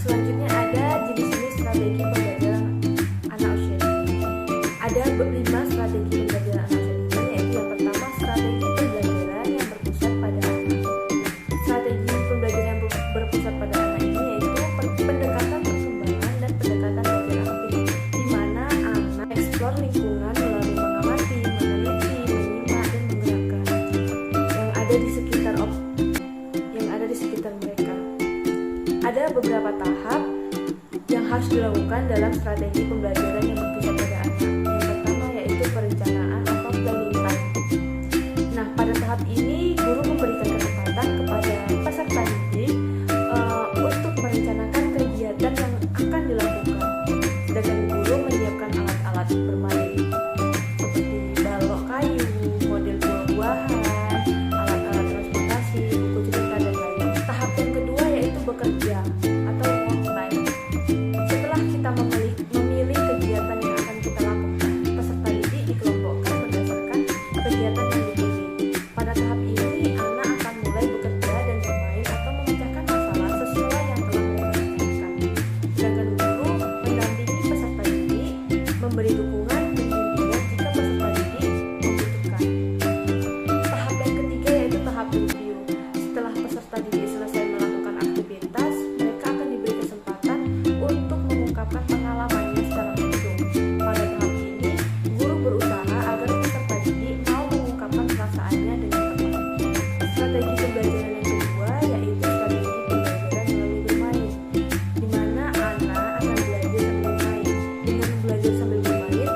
Selanjutnya ada jenis-jenis strategi pembelajaran anak usia dini. Ada 5 strategi pembelajaran anak usia dini, yaitu yang pertama strategi pembelajaran yang berpusat pada anak. Strategi pembelajaran yang berpusat pada anak ini yaitu pendekatan perkembangan dan pendekatan belajar aktif, di mana anak eksplor lingkungan melalui mengamati, meneliti, menyimak, dan menggerakkan yang ada di sekitar mereka. Ada beberapa tahap yang harus dilakukan dalam strategi pembelajaran yang berpusat pada anak. Yang pertama yaitu perencanaan atau planning time. Nah, pada tahap ini guru memberikan kesempatan kepada peserta didik untuk merencanakan kegiatan yang akan dilakukan. Sedangkan guru menyiapkan alat-alat bermain seperti balok kayu, model buah-buahan, alat-alat transportasi, buku cerita, dan lain. Tahap yang kedua yaitu bekerja atau work time. Setelah kita memilih kegiatan yang akan kita lakukan, peserta didik dikelompokkan berdasarkan kegiatan yang dipilih. Pada tahap ini, anak akan mulai bekerja dan bermain atau memecahkan masalah sesuai yang telah mereka rencanakan. Sedangkan guru mendampingi peserta didik, memberi dukungan dan bimbingan jika peserta didik membutuhkan. Tahap yang ketiga yaitu tahap review. Setelah peserta didik selesai melakukan aktivitas, mereka akan diberi kesempatan untuk mengungkapkan pengalamannya secara langsung. Pada tahap ini, guru berusaha agar peserta didik mau mengungkapkan perasaannya dengan tepat. Strategi pembelajaran yang kedua yaitu strategi pembelajaran melalui bermain, di mana anak akan belajar sambil bermain. Dengan belajar sambil bermain,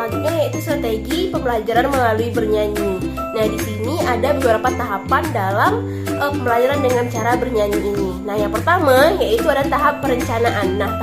selanjutnya yaitu strategi pembelajaran melalui bernyanyi. Nah, di sini ada beberapa tahapan dalam pembelajaran dengan cara bernyanyi ini. Nah, yang pertama yaitu ada tahap perencanaan. Nah,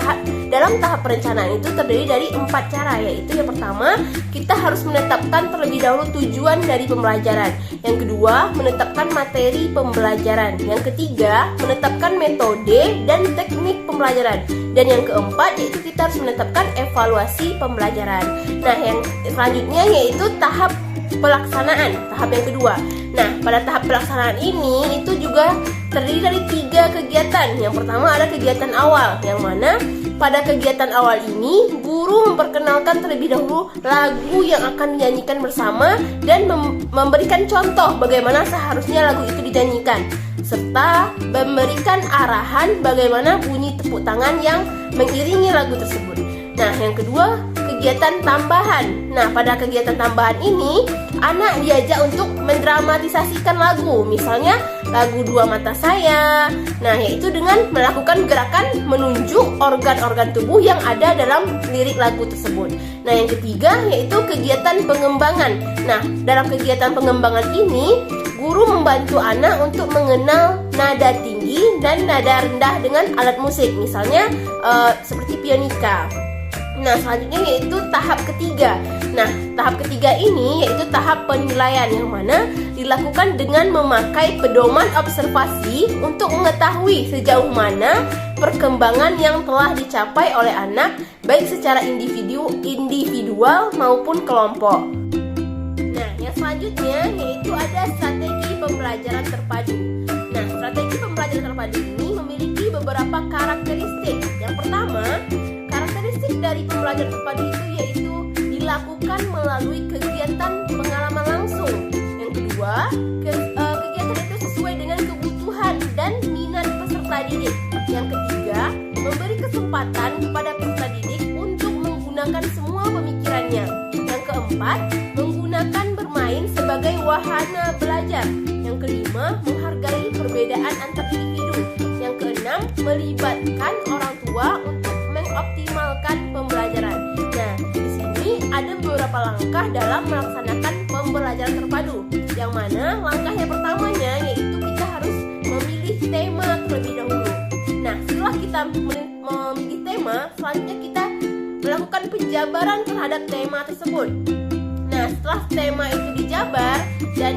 dalam tahap perencanaan itu terdiri dari 4 cara, yaitu yang pertama, kita harus menetapkan terlebih dahulu tujuan dari pembelajaran. Yang kedua, menetapkan materi pembelajaran. Yang ketiga, menetapkan metode dan teknik pembelajaran. Dan yang keempat, yaitu kita harus menetapkan evaluasi pembelajaran. Nah, yang selanjutnya yaitu tahap pelaksanaan, tahap yang kedua. Nah, pada tahap pelaksanaan ini itu juga terdiri dari 3 kegiatan. Yang pertama ada kegiatan awal, yang mana pada kegiatan awal ini guru memperkenalkan terlebih dahulu lagu yang akan dinyanyikan bersama dan memberikan contoh bagaimana seharusnya lagu itu dinyanyikan, serta memberikan arahan bagaimana bunyi tepuk tangan yang mengiringi lagu tersebut. Nah, yang kedua, kegiatan tambahan. Nah, pada kegiatan tambahan ini, anak diajak untuk mendramatisasikan lagu. Misalnya, lagu Dua Mata Saya. Nah, yaitu dengan melakukan gerakan menunjuk organ-organ tubuh yang ada dalam lirik lagu tersebut. Nah, yang ketiga, yaitu kegiatan pengembangan. Nah, dalam kegiatan pengembangan ini, guru membantu anak untuk mengenal nada tinggi dan nada rendah dengan alat musik. Misalnya, seperti pionika. Nah, selanjutnya yaitu tahap ketiga. Nah, tahap ketiga ini yaitu tahap penilaian, yang mana dilakukan dengan memakai pedoman observasi untuk mengetahui sejauh mana perkembangan yang telah dicapai oleh anak, baik secara individual maupun kelompok. Nah, yang selanjutnya yaitu ada strategi pembelajaran terpadu. Nah, strategi pembelajaran terpadu ini memiliki beberapa karakteristik. Yang pertama, karakteristik dari pembelajaran terpadu itu yaitu dilakukan melalui kegiatan pengalaman langsung. Yang kedua, kegiatan itu sesuai dengan kebutuhan dan minat peserta didik. Yang ketiga, memberi kesempatan kepada peserta didik untuk menggunakan semua pemikirannya. Yang keempat, menggunakan bermain sebagai wahana belajar. Yang kelima, menghargai perbedaan antar individu. Yang keenam, melibatkan orang tua untuk mengoptimalkan pembelajaran. Nah, di sini ada beberapa langkah dalam melaksanakan pembelajaran terpadu. Yang mana langkah yang pertamanya yaitu kita harus memilih tema terlebih dahulu. Nah, setelah kita memilih tema, selanjutnya kita melakukan penjabaran terhadap tema tersebut. Nah, setelah tema itu dijabar dan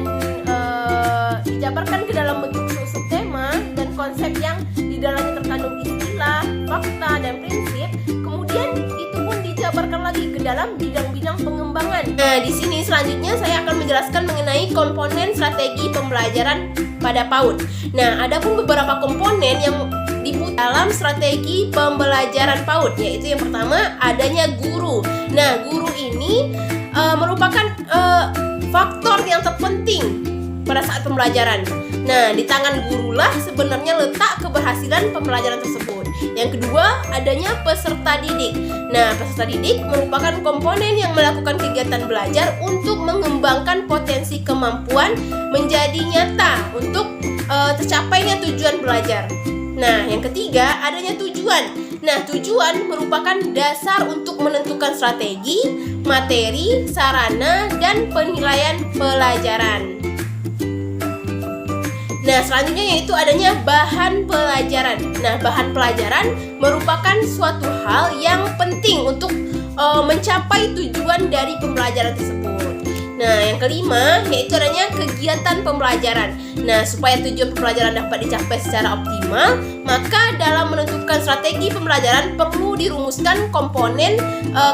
dijabarkan ke dalam bentuk subtema dan konsep yang di dalamnya terkandung istilah, fakta, dan prinsip, kemudian itu pun dijabarkan lagi ke dalam bidang-bidang pengembangan. Nah, di sini selanjutnya saya akan menjelaskan mengenai komponen strategi pembelajaran pada PAUD. Nah, ada pun beberapa komponen yang dalam strategi pembelajaran PAUD, yaitu yang pertama adanya guru. Nah, guru ini merupakan faktor yang terpenting pada saat pembelajaran. Nah, di tangan gurulah sebenarnya letak keberhasilan pembelajaran tersebut. Yang kedua, adanya peserta didik. Nah, peserta didik merupakan komponen yang melakukan kegiatan belajar untuk mengembangkan potensi kemampuan menjadi nyata untuk tercapainya tujuan belajar. Nah, yang ketiga, adanya tujuan. Nah, tujuan merupakan dasar untuk menentukan strategi, materi, sarana, dan penilaian pelajaran. Nah, selanjutnya yaitu adanya bahan pelajaran. Nah, bahan pelajaran merupakan suatu hal yang penting untuk mencapai tujuan dari pembelajaran tersebut. Nah, yang kelima yaitu adanya kegiatan pembelajaran. Nah, supaya tujuan pembelajaran dapat dicapai secara optimal, maka dalam menentukan strategi pembelajaran perlu dirumuskan komponen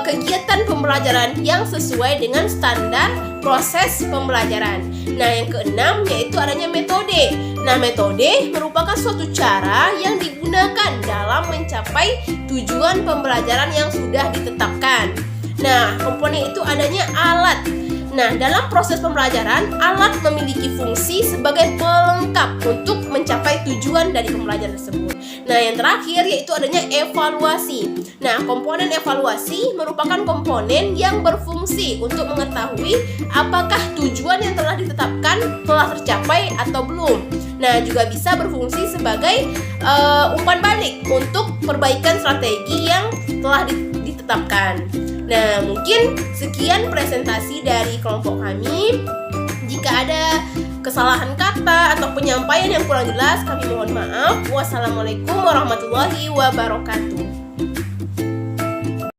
kegiatan pembelajaran yang sesuai dengan standar proses pembelajaran. Nah, yang keenam yaitu adanya metode. Nah, metode merupakan suatu cara yang digunakan dalam mencapai tujuan pembelajaran yang sudah ditetapkan. Nah, komponen itu adanya alat. Nah, dalam proses pembelajaran, alat memiliki fungsi sebagai pelengkap untuk mencapai tujuan dari pembelajaran tersebut. Nah, yang terakhir yaitu adanya evaluasi. Nah, komponen evaluasi merupakan komponen yang berfungsi untuk mengetahui apakah tujuan yang telah ditetapkan telah tercapai atau belum. Nah, juga bisa berfungsi sebagai umpan balik untuk perbaikan strategi yang telah ditetapkan tetapkan. Nah, mungkin sekian presentasi dari kelompok kami. Jika ada kesalahan kata atau penyampaian yang kurang jelas, kami mohon maaf. Wassalamualaikum warahmatullahi wabarakatuh.